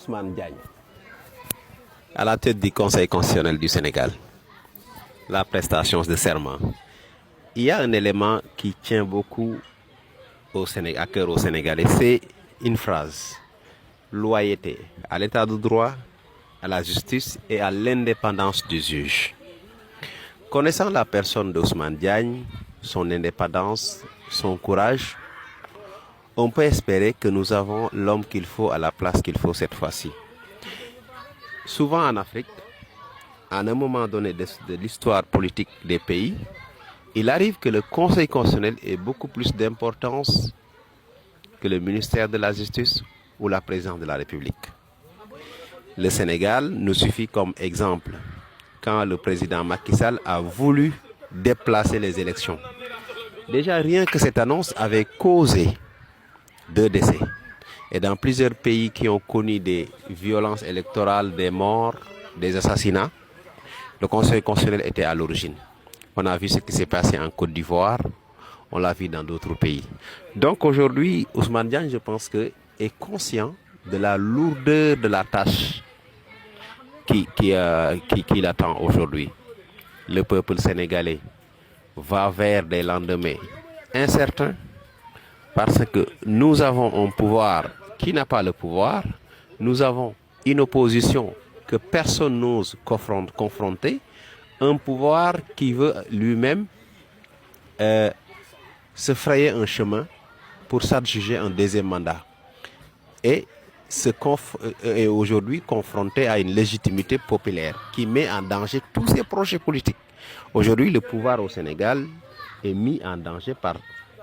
Ousmane Diagne, à la tête du Conseil constitutionnel du Sénégal, la prestation de serment. Il y a un élément qui tient beaucoup à cœur aux Sénégalais, c'est une phrase: loyauté à l'état de droit, à la justice et à l'indépendance du juge. Connaissant la personne d'Ousmane Diagne, son indépendance, son courage, on peut espérer que nous avons l'homme qu'il faut à la place qu'il faut cette fois-ci. Souvent en Afrique, à un moment donné de l'histoire politique des pays, il arrive que le Conseil constitutionnel ait beaucoup plus d'importance que le ministère de la Justice ou la présidence de la République. Le Sénégal nous suffit comme exemple quand le président Macky Sall a voulu déplacer les élections. Déjà, rien que cette annonce avait causé 2 décès. Et dans plusieurs pays qui ont connu des violences électorales, des morts, des assassinats, le Conseil constitutionnel était à l'origine. On a vu ce qui s'est passé en Côte d'Ivoire, on l'a vu dans d'autres pays. Donc aujourd'hui, Ousmane Diagne, je pense que est conscient de la lourdeur de la tâche qui l'attend aujourd'hui. Le peuple sénégalais va vers des lendemains incertains parce que nous avons un pouvoir qui n'a pas le pouvoir, nous avons une opposition que personne n'ose confronter, un pouvoir qui veut lui-même se frayer un chemin pour s'adjuger un deuxième mandat et est aujourd'hui confronté à une légitimité populaire qui met en danger tous ses projets politiques. Aujourd'hui, le pouvoir au Sénégal est mis en danger par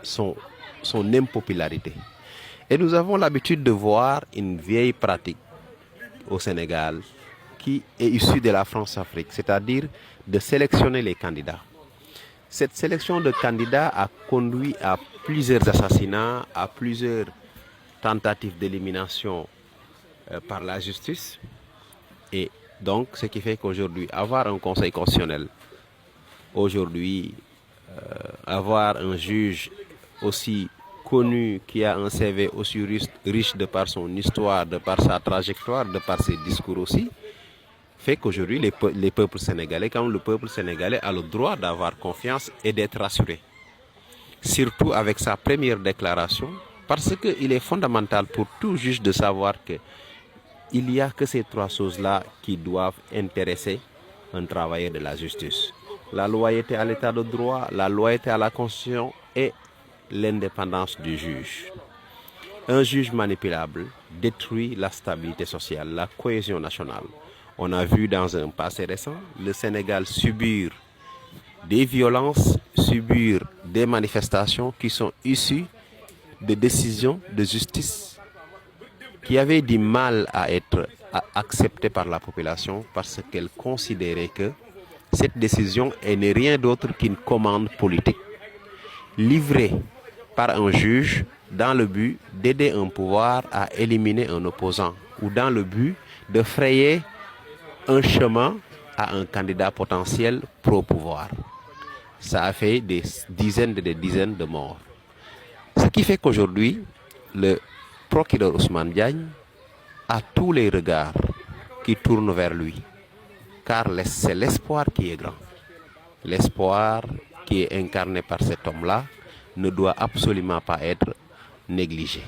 son impopularité. Et nous avons l'habitude de voir une vieille pratique au Sénégal qui est issue de la France-Afrique, c'est-à-dire de sélectionner les candidats. Cette sélection de candidats a conduit à plusieurs assassinats, à plusieurs tentatives d'élimination par la justice. Et donc, ce qui fait qu'aujourd'hui, avoir un conseil constitutionnel, aujourd'hui, avoir un juge aussi connu, qui a un CV aussi riche de par son histoire, de par sa trajectoire, de par ses discours aussi, fait qu'aujourd'hui, les peuples sénégalais, comme le peuple sénégalais a le droit d'avoir confiance et d'être rassuré. Surtout avec sa première déclaration, parce qu'il est fondamental pour tout juge de savoir qu'il n'y a que ces 3 choses-là qui doivent intéresser un travailleur de la justice: la loyauté à l'état de droit, la loyauté à la Constitution et l'indépendance du juge. Un juge manipulable détruit la stabilité sociale, la cohésion nationale. On a vu dans un passé récent le Sénégal subir des violences, subir des manifestations qui sont issues de décisions de justice qui avaient du mal à être acceptées par la population parce qu'elle considérait que cette décision n'est rien d'autre qu'une commande politique livrée par un juge dans le but d'aider un pouvoir à éliminer un opposant ou dans le but de frayer un chemin à un candidat potentiel pro-pouvoir. Ça a fait des dizaines de morts. Ce qui fait qu'aujourd'hui, le procureur Ousmane Diagne a tous les regards qui tournent vers lui, car c'est l'espoir qui est grand. L'espoir qui est incarné par cet homme-là ne doit absolument pas être négligé.